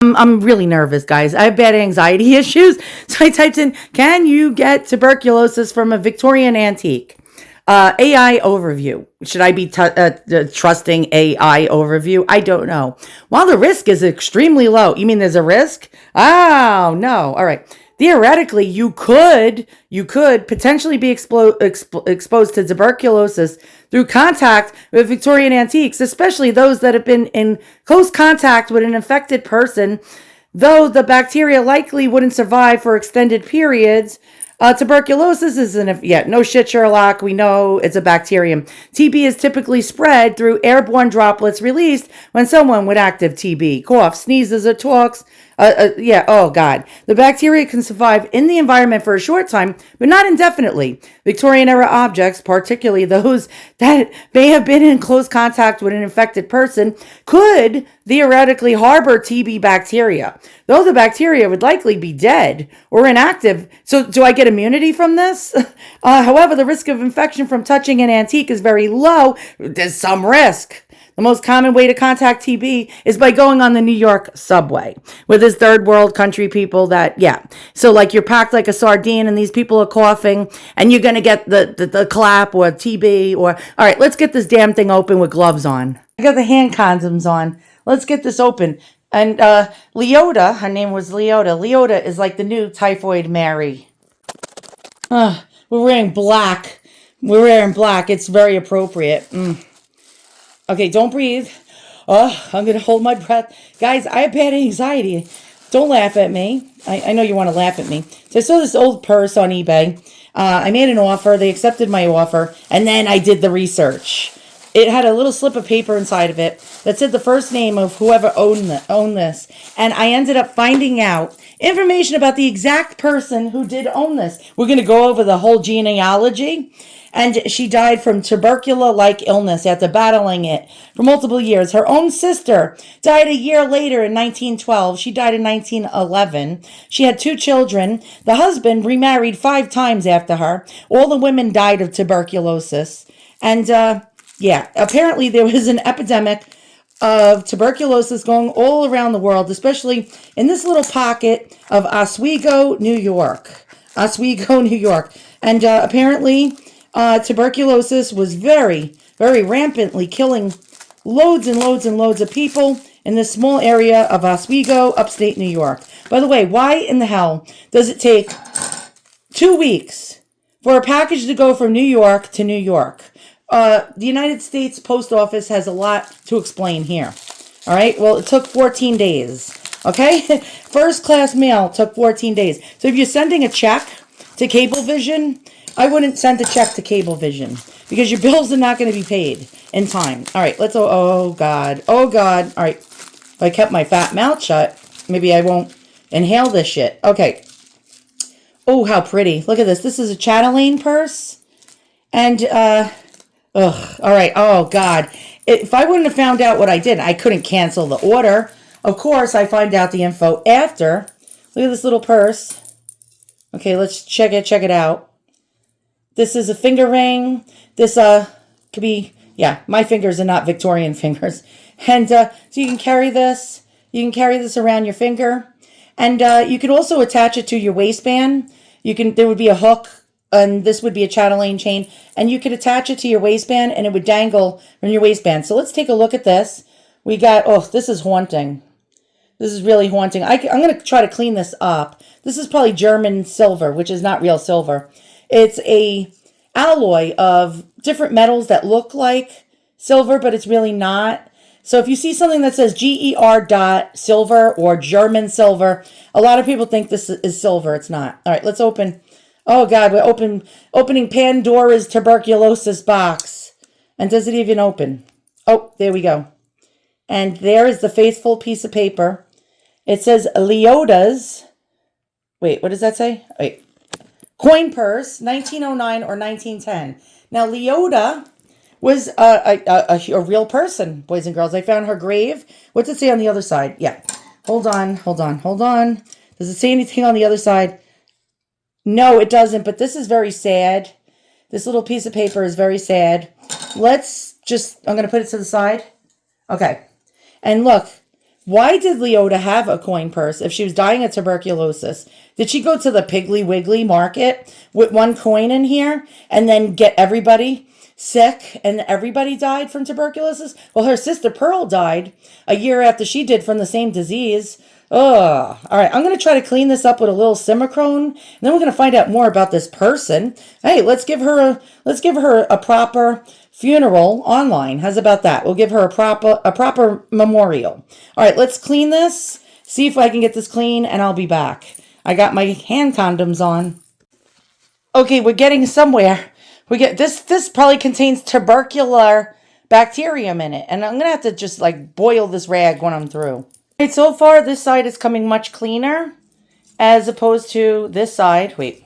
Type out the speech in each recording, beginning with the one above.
I'm really nervous, guys. I have bad anxiety issues. So I typed in, can you get tuberculosis from a Victorian antique? AI overview. Should I be trusting AI overview? I don't know. While the risk is extremely low. You mean there's a risk? Oh, no. All right. Theoretically, you could potentially be exposed to tuberculosis through contact with Victorian antiques, especially those that have been in close contact with an infected person, though the bacteria likely wouldn't survive for extended periods. Tuberculosis isn't, no shit, Sherlock. We know it's a bacterium. TB is typically spread through airborne droplets released when someone with active TB coughs, sneezes, or talks. Oh God. The bacteria can survive in the environment for a short time, but not indefinitely. Victorian era objects, particularly those that may have been in close contact with an infected person, could theoretically harbor TB bacteria, though the bacteria would likely be dead or inactive. So do I get immunity from this? However, the risk of infection from touching an antique is very low. There's some risk. The most common way to contact TB is by going on the New York subway with this third world country people So like you're packed like a sardine and these people are coughing and you're going to get the clap or TB all right, let's get this damn thing open with gloves on. I got the hand condoms on. Let's get this open. And Leota, her name was Leota. Leota is like the new Typhoid Mary. We're wearing black. We're wearing black. It's very appropriate. Okay, don't breathe. I'm going to hold my breath. Guys, I have bad anxiety. Don't laugh at me. I know you want to laugh at me. So I saw this old purse on eBay. I made an offer. They accepted my offer. And then I did the research. It had a little slip of paper inside of it that said the first name of whoever owned this. And I ended up finding out information about the exact person who did own this. We're going to go over the whole genealogy. And she died from tuberculosis-like illness after battling it for multiple years. Her own sister died a year later in 1912. She died in 1911. She had 2 children. The husband remarried 5 times after her. All the women died of tuberculosis. And apparently there was an epidemic of tuberculosis going all around the world, especially in this little pocket of Oswego, New York. And apparently tuberculosis was very, very rampantly killing loads and loads and loads of people in this small area of Oswego, upstate New York. By the way, why in the hell does it take 2 weeks for a package to go from New York to New York? The United States Post Office has a lot to explain here. All right. Well, it took 14 days. Okay. First class mail took 14 days. So if you're sending a check to Cablevision, I wouldn't send a check to Cablevision because your bills are not going to be paid in time. All right. Oh, God. All right. If I kept my fat mouth shut, maybe I won't inhale this shit. Okay. Oh, how pretty. Look at this. This is a Chatelaine purse. And, all right. Oh, God. If I wouldn't have found out what I did, I couldn't cancel the order. Of course, I find out the info after. Look at this little purse. Okay, let's check it out. This is a finger ring. This could be, my fingers are not Victorian fingers. And so you can carry this. You can carry this around your finger. And you could also attach it to your waistband. There would be a hook, and this would be a chatelaine chain. And you could attach it to your waistband, and it would dangle from your waistband. So let's take a look at this. We got, this is haunting. This is really haunting. I'm going to try to clean this up. This is probably German silver, which is not real silver. It's a alloy of different metals that look like silver, but it's really not. So if you see something that says GER silver or German silver, a lot of people think this is silver. It's not. All right, let's open. Oh, God, we're opening Pandora's tuberculosis box. And does it even open? Oh, there we go. And there is the faithful piece of paper. It says Leota's. Wait, what does that say? Wait. Coin purse, 1909 or 1910. Now, Leota was a real person, boys and girls. I found her grave. What's it say on the other side? Yeah. Hold on. Does it say anything on the other side? No, it doesn't, but this is very sad. This little piece of paper is very sad. I'm going to put it to the side. Okay. And look, Why did Leota have a coin purse if she was dying of tuberculosis? Did she go to the Piggly Wiggly market with one coin in here and then get everybody sick and everybody died from tuberculosis? Well, her sister Pearl died a year after she did from the same disease. Ugh. All right, I'm going to try to clean this up with a little Simicrone, and then we're going to find out more about this person. Hey, let's give her a proper funeral online. How's about that? We'll give her a proper memorial. All right, let's clean this. See if I can get this clean, and I'll be back. I got my hand condoms on. Okay, we're getting somewhere. We get this. This probably contains tubercular bacterium in it, and I'm gonna have to just like boil this rag when I'm through. Right, so far this side is coming much cleaner as opposed to this side. Wait.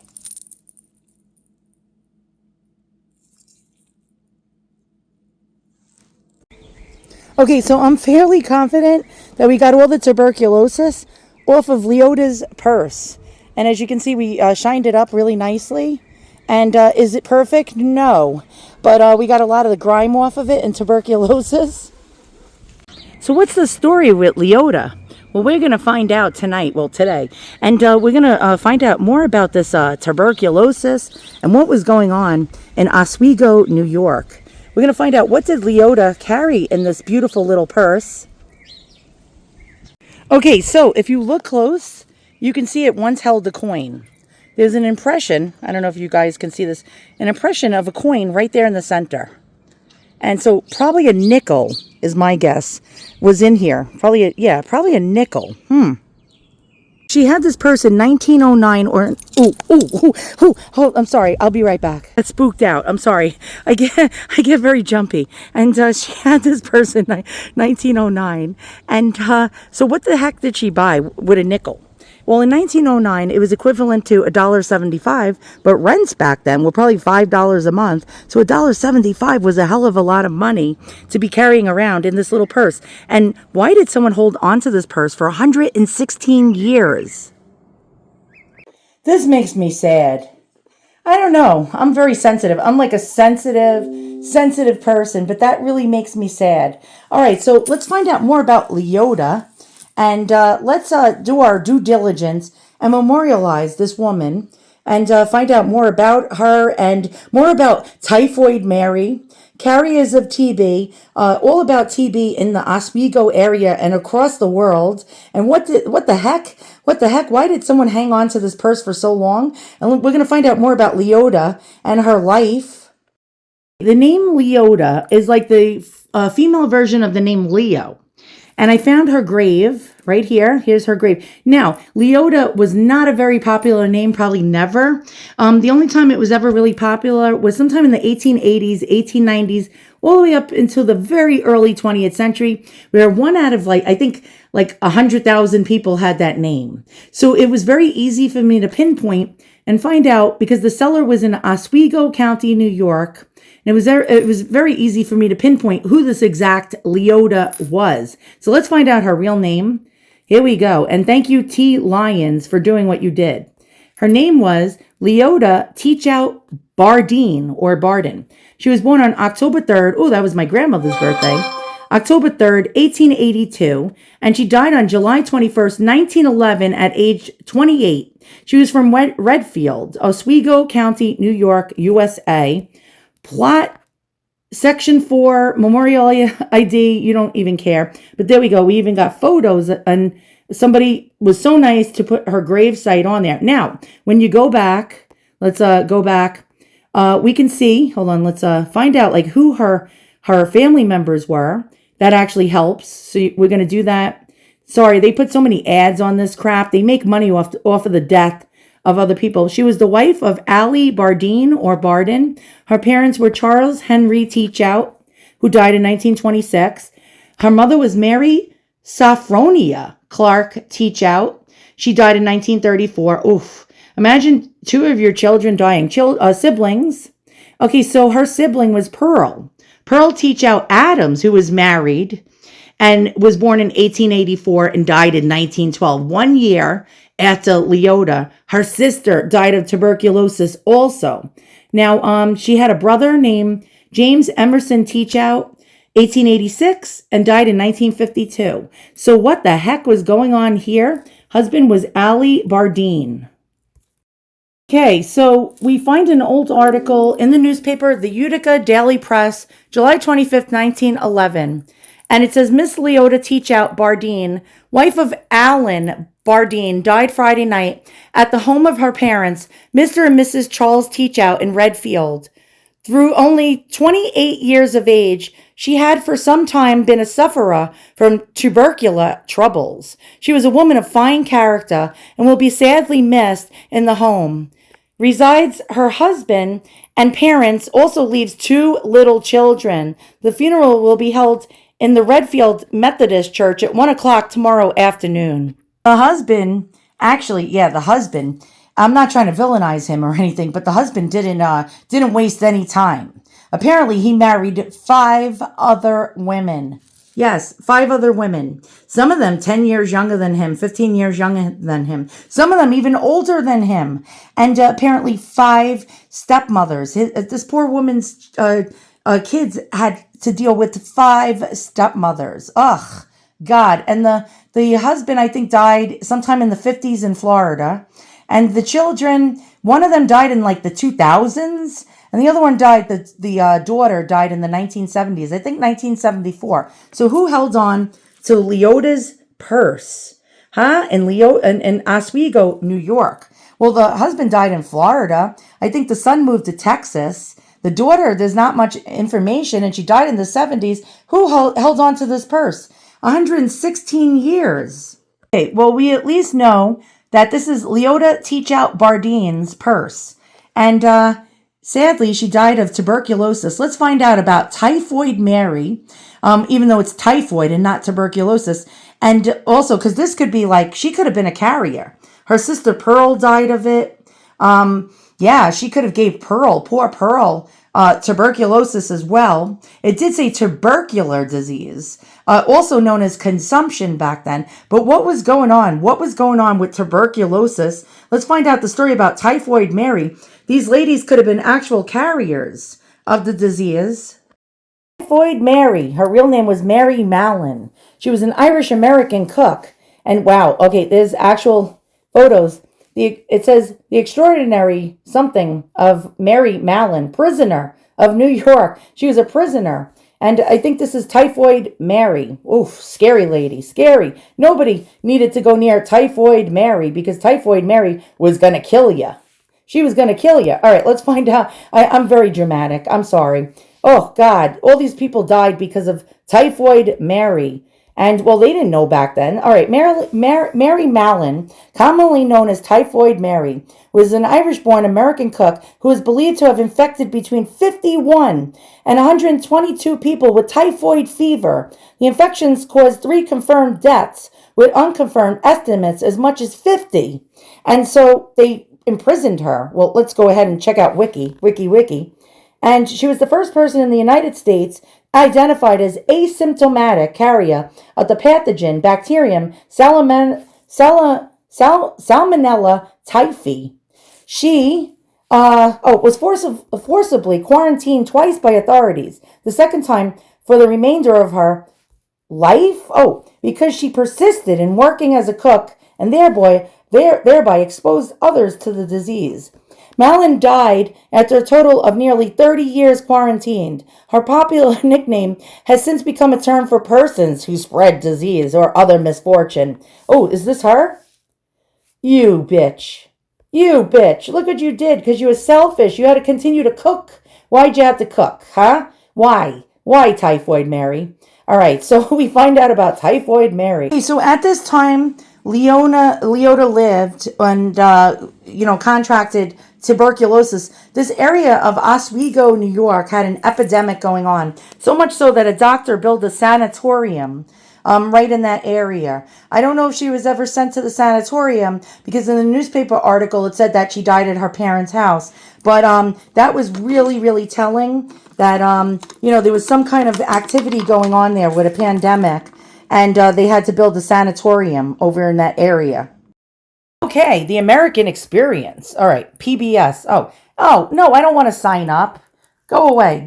Okay, so I'm fairly confident that we got all the tuberculosis off of Leota's purse. And as you can see, we shined it up really nicely. And is it perfect? No. But we got a lot of the grime off of it and tuberculosis. So what's the story with Leota? Well, we're going to find out tonight, today. And we're going to find out more about this tuberculosis and what was going on in Oswego, New York. We're going to find out what did Leota carry in this beautiful little purse. Okay, so if you look close, you can see it once held a coin. There's an impression, I don't know if you guys can see this, an impression of a coin right there in the center. And so probably a nickel is my guess was in here. Probably a nickel. She had this purse in 1909 or hold, I'm sorry. I'll be right back. Got spooked out. I'm sorry. I get very jumpy. And she had this purse in 1909. And so what the heck did she buy with a nickel? Well, in 1909, it was equivalent to $1.75, but rents back then were probably $5 a month. So $1.75 was a hell of a lot of money to be carrying around in this little purse. And why did someone hold on to this purse for 116 years? This makes me sad. I don't know. I'm very sensitive. I'm like a sensitive person, but that really makes me sad. All right, so let's find out more about Leota. And let's do our due diligence and memorialize this woman and find out more about her and more about Typhoid Mary, carriers of TB, all about TB in the Oswego area and across the world. And what the heck? Why did someone hang on to this purse for so long? And we're going to find out more about Leota and her life. The name Leota is like the female version of the name Leo. And I found her grave right here. Here's her grave. Now, Leota was not a very popular name, probably never. The only time it was ever really popular was sometime in the 1880s, 1890s, all the way up until the very early 20th century, where one out of I think 100,000 people had that name. So it was very easy for me to pinpoint and find out because the seller was in Oswego County, New York. And it was very easy for me to pinpoint who this exact Leota was. So let's find out her real name. Here we go. And thank you, T. Lyons, for doing what you did. Her name was Leota Teachout Bardeen or Barden. She was born on October 3rd. Oh, that was my grandmother's birthday. October 3rd, 1882. And she died on July 21st, 1911 at age 28. She was from Redfield, Oswego County, New York, USA. Plot, Section 4, Memorial ID, you don't even care. But there we go. We even got photos, and somebody was so nice to put her gravesite on there. Now, when you go back, let's go back. We can see, hold on, let's find out who her family members were. That actually helps. So we're going to do that. Sorry, they put so many ads on this crap. They make money off of the death of other people. She was the wife of Allie Bardeen or Barden. Her parents were Charles Henry Teachout, who died in 1926. Her mother was Mary Sophronia Clark Teachout. She died in 1934. Oof. Imagine two of your children dying. Siblings. Okay, so her sibling was Pearl. Pearl Teachout Adams, who was married and was born in 1884 and died in 1912. 1 year after Leota. Her sister died of tuberculosis also. Now, she had a brother named James Emerson Teachout, 1886, and died in 1952. So what the heck was going on here? Husband was Ali Bardeen. Okay, so we find an old article in the newspaper, the Utica Daily Press, July 25th, 1911. And it says, Miss Leota Teachout Bardeen, wife of Alan Bardeen, died Friday night at the home of her parents, Mr. and Mrs. Charles Teachout in Redfield. Through only 28 years of age, she had for some time been a sufferer from tubercular troubles. She was a woman of fine character and will be sadly missed in the home. Resides her husband and parents, also leaves 2 little children. The funeral will be held in the Redfield Methodist Church at 1 o'clock tomorrow afternoon. The husband, I'm not trying to villainize him or anything, but the husband didn't waste any time. Apparently, he married 5 other women. Yes, 5 other women. Some of them 10 years younger than him, 15 years younger than him. Some of them even older than him. And apparently 5 stepmothers. This poor woman's kids had to deal with 5 stepmothers. Ugh, God. And the husband, I think, died sometime in the 50s in Florida. And the children, one of them died in like the 2000s. And the other one died, the daughter died in the 1970s, I think 1974. So who held on to Leota's purse? In Oswego, New York. Well, the husband died in Florida. I think the son moved to Texas. The daughter, there's not much information, and she died in the 70s. Who held on to this purse? 116 years. Okay, well, we at least know that this is Leota Teachout Bardeen's purse. And sadly, she died of tuberculosis. Let's find out about Typhoid Mary, even though it's typhoid and not tuberculosis. And also, because this could be like, she could have been a carrier. Her sister Pearl died of it. She could have gave poor Pearl, tuberculosis as well. It did say tubercular disease, also known as consumption back then. But what was going on? What was going on with tuberculosis? Let's find out the story about Typhoid Mary. These ladies could have been actual carriers of the disease. Typhoid Mary, her real name was Mary Mallon. She was an Irish-American cook. And wow, okay, there's actual photos. It says, the extraordinary something of Mary Mallon, prisoner of New York. She was a prisoner. And I think this is Typhoid Mary. Oof, scary lady, scary. Nobody needed to go near Typhoid Mary because Typhoid Mary was going to kill you. She was going to kill you. All right, let's find out. I'm very dramatic. I'm sorry. Oh, God. All these people died because of Typhoid Mary. And, well, they didn't know back then. All right, Mary Mallon, commonly known as Typhoid Mary, was an Irish-born American cook who is believed to have infected between 51 and 122 people with typhoid fever. The infections caused 3 confirmed deaths, with unconfirmed estimates as much as 50. And so they imprisoned her. Well, let's go ahead and check out Wiki. And she was the first person in the United States identified as asymptomatic carrier of the pathogen bacterium Salmonella typhi. She was forcibly quarantined twice by authorities. The second time for the remainder of her life, because she persisted in working as a cook and thereby exposed others to the disease. Mallon died after a total of nearly 30 years quarantined. Her popular nickname has since become a term for persons who spread disease or other misfortune. Oh, is this her? You bitch. Look what you did because you were selfish. You had to continue to cook. Why'd you have to cook, huh? Why, Typhoid Mary? All right, so we find out about Typhoid Mary. Okay, so at this time, Leota lived and, contracted tuberculosis. This area of Oswego, New York had an epidemic going on. So much so that a doctor built a sanatorium right in that area. I don't know if she was ever sent to the sanatorium because in the newspaper article it said that she died at her parents' house. But that was really, really telling that, there was some kind of activity going on there with a pandemic. And they had to build a sanatorium over in that area. Okay, the American Experience. All right, PBS. Oh, no, I don't want to sign up. Go away.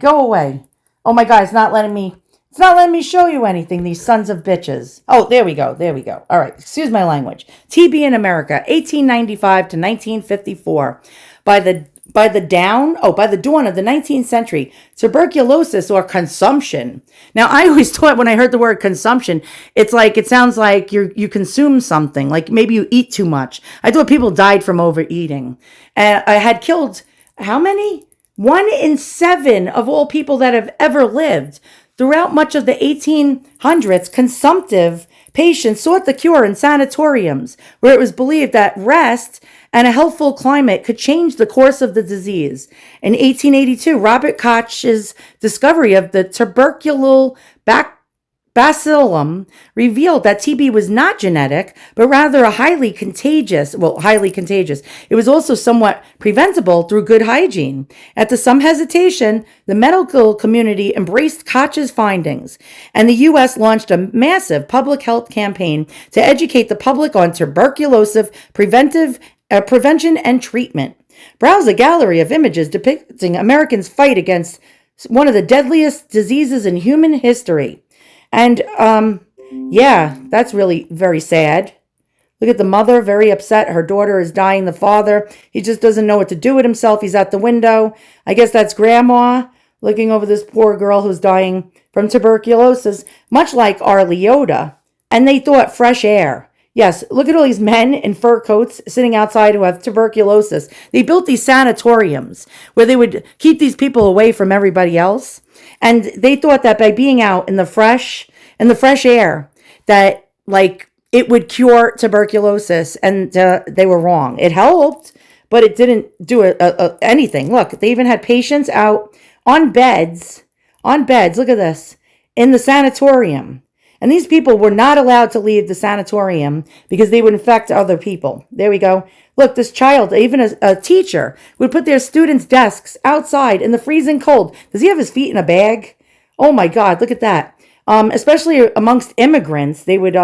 Oh my God, it's not letting me It's not letting me show you anything, these sons of bitches. Oh, there we go. There we go. All right. Excuse my language. TB in America, 1895 to 1954. By the dawn of the 19th century, tuberculosis or consumption. Now, I always thought when I heard the word consumption, it sounds like you consume something, like maybe you eat too much. I thought people died from overeating. And I had killed how many? 1 in 7 of all people that have ever lived. Throughout much of the 1800s, consumptive patients sought the cure in sanatoriums, where it was believed that rest and a healthful climate could change the course of the disease. In 1882, Robert Koch's discovery of the tuberculous bacillum revealed that TB was not genetic, but rather highly contagious. It was also somewhat preventable through good hygiene. After some hesitation, the medical community embraced Koch's findings, and the U.S. launched a massive public health campaign to educate the public on tuberculosis prevention and treatment. Browse a gallery of images depicting Americans' fight against one of the deadliest diseases in human history. And, yeah, that's really very sad. Look at the mother, very upset. Her daughter is dying. The father, he just doesn't know what to do with himself. He's at the window. I guess that's grandma looking over this poor girl who's dying from tuberculosis, much like our Leota. And they thought fresh air. Yes, look at all these men in fur coats sitting outside who have tuberculosis. They built these sanatoriums where they would keep these people away from everybody else. And they thought that by being out in the fresh air, that like it would cure tuberculosis. And they were wrong. It helped, but it didn't do anything. Look, they even had patients out on beds. Look at this, in the sanatorium. And these people were not allowed to leave the sanatorium because they would infect other people. There we go. Look, this child, even a teacher, would put their students' desks outside in the freezing cold. Does he have his feet in a bag? Oh my God, look at that. Especially amongst immigrants, they would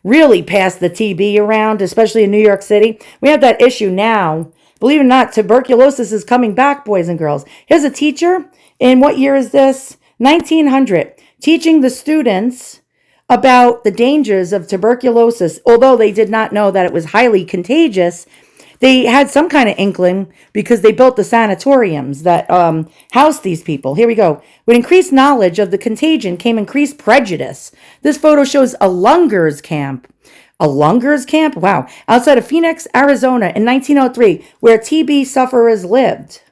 really pass the TB around, especially in New York City. We have that issue now. Believe it or not, tuberculosis is coming back, boys and girls. Here's a teacher. In what year is this? 1900. Teaching the students about the dangers of tuberculosis. Although they did not know that it was highly contagious, they had some kind of inkling because they built the sanatoriums that housed these people. Here we go. With increased knowledge of the contagion came increased prejudice. This photo shows a Lunger's camp. A Lunger's camp? Wow. Outside of Phoenix, Arizona in 1903, where TB sufferers lived.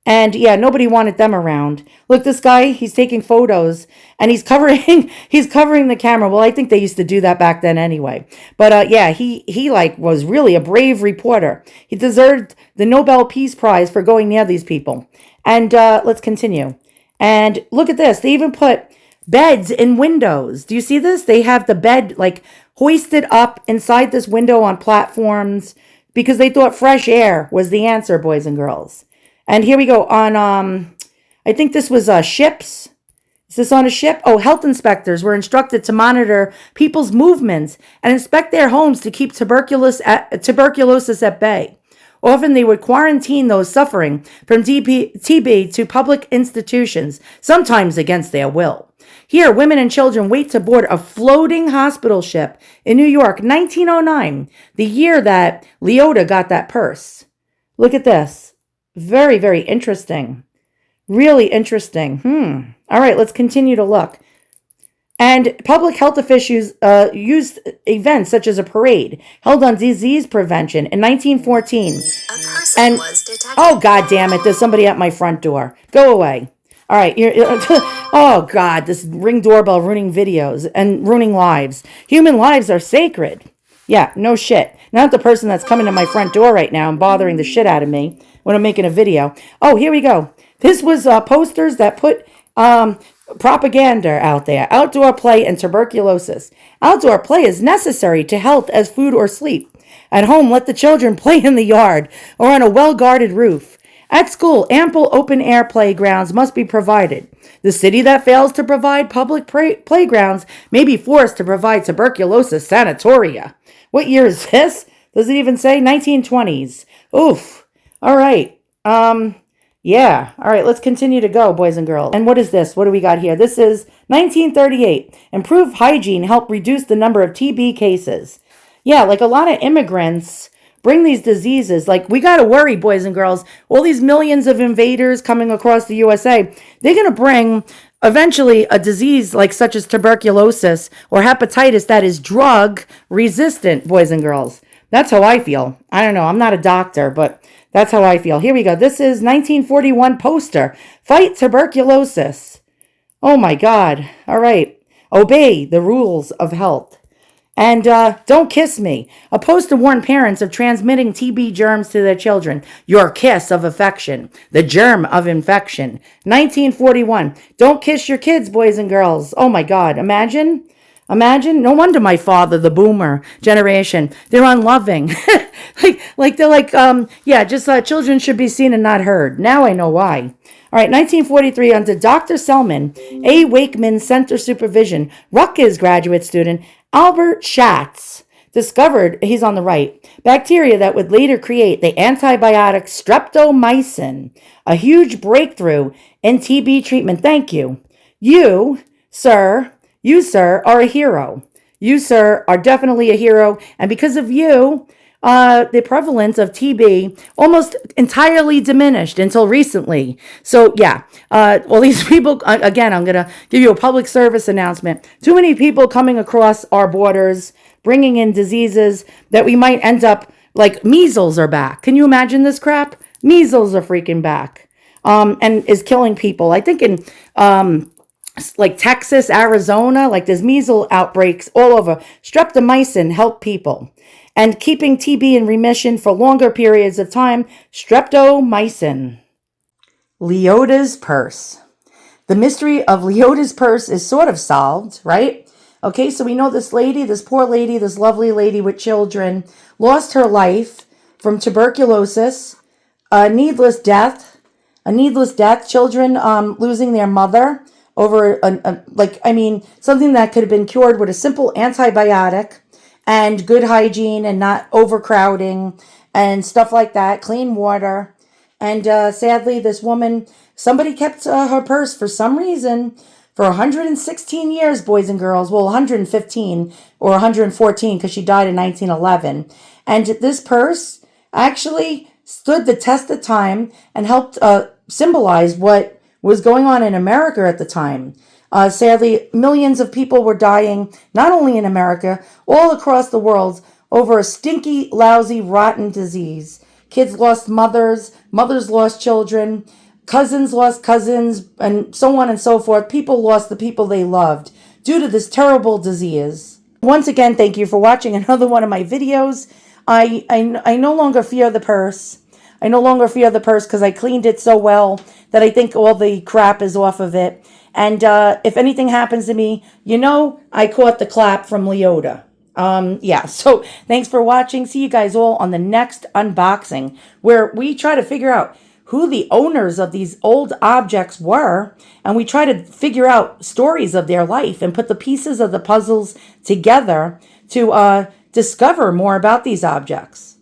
And yeah, nobody wanted them around. Look, this guy, he's taking photos and he's covering the camera. Well, I think they used to do that back then anyway. But yeah, he like was really a brave reporter. He deserved the Nobel Peace Prize for going near these people. And let's continue. And look at this. They even put beds in windows. Do you see this? They have the bed like hoisted up inside this window on platforms because they thought fresh air was the answer, boys and girls. And here we go on, I think this was ships. Is this on a ship? Oh, health inspectors were instructed to monitor people's movements and inspect their homes to keep tuberculosis at bay. Often they would quarantine those suffering from TB to public institutions, sometimes against their will. Here, women and children wait to board a floating hospital ship in New York, 1909, the year that Leota got that purse. Look at this. Very, very interesting. Really interesting. All right, let's continue to look. And public health officials used events such as a parade held on disease prevention in 1914. And oh, God damn it, there's somebody at my front door. Go away. All right. Oh, God, this Ring doorbell ruining videos and ruining lives. Human lives are sacred. Yeah, no shit. Not the person that's coming to my front door right now and bothering the shit out of me when I'm making a video. Oh, here we go. This was posters that put propaganda out there. Outdoor play and tuberculosis. Outdoor play is necessary to health as food or sleep. At home, let the children play in the yard or on a well-guarded roof. At school, ample open-air playgrounds must be provided. The city that fails to provide public playgrounds may be forced to provide tuberculosis sanatoria. What year is this? Does it even say? 1920s. Oof. All right. Yeah. All right, let's continue to go, boys and girls. And what is this? What do we got here? This is 1938. Improved hygiene helped reduce the number of TB cases. Yeah, like a lot of immigrants bring these diseases. Like, we got to worry, boys and girls. All these millions of invaders coming across the USA, they're going to bring eventually a disease like such as tuberculosis or hepatitis that is drug resistant, boys and girls. That's how I feel. I don't know. I'm not a doctor, but that's how I feel. Here we go. This is 1941 poster. Fight tuberculosis. Oh my God. All right. Obey the rules of health. And don't kiss me. A post to warn parents of transmitting TB germs to their children. Your kiss of affection. The germ of infection. 1941. Don't kiss your kids, boys and girls. Oh my God. Imagine. No wonder my father, the boomer generation, they're unloving. They're like, yeah, just children should be seen and not heard. Now I know why. All right, 1943, under Dr. Selman, A. Wakeman Center supervision, Rutgers graduate student Albert Schatz discovered, he's on the right, bacteria that would later create the antibiotic streptomycin, a huge breakthrough in TB treatment. Thank you. You, sir, are a hero. You, sir, are definitely a hero. And because of you, the prevalence of TB almost entirely diminished until recently. So, yeah, all these people, again, I'm going to give you a public service announcement. Too many people coming across our borders, bringing in diseases that we might end up, like measles are back. Can you imagine this crap? Measles are freaking back, and is killing people. I think in like Texas, Arizona, like there's measles outbreaks all over. Streptomycin help people. And keeping TB in remission for longer periods of time, streptomycin. Leota's purse. The mystery of Leota's purse is sort of solved, right? Okay, so we know this lady, this poor lady, this lovely lady with children, lost her life from tuberculosis, a needless death, children losing their mother over, something that could have been cured with a simple antibiotic and good hygiene and not overcrowding and stuff like that, clean water. And sadly, this woman, somebody kept her purse for some reason for 116 years, boys and girls. Well, 115 or 114 because she died in 1911. And this purse actually stood the test of time and helped symbolize what was going on in America at the time. Sadly, millions of people were dying, not only in America, all across the world, over a stinky, lousy, rotten disease. Kids lost mothers, mothers lost children, cousins lost cousins, and so on and so forth. People lost the people they loved due to this terrible disease. Once again, thank you for watching another one of my videos. I no longer fear the purse. I no longer fear the purse because I cleaned it so well that I think all the crap is off of it. And if anything happens to me, I caught the clap from Leota. Yeah, so thanks for watching. See you guys all on the next unboxing, where we try to figure out who the owners of these old objects were, and we try to figure out stories of their life and put the pieces of the puzzles together to discover more about these objects.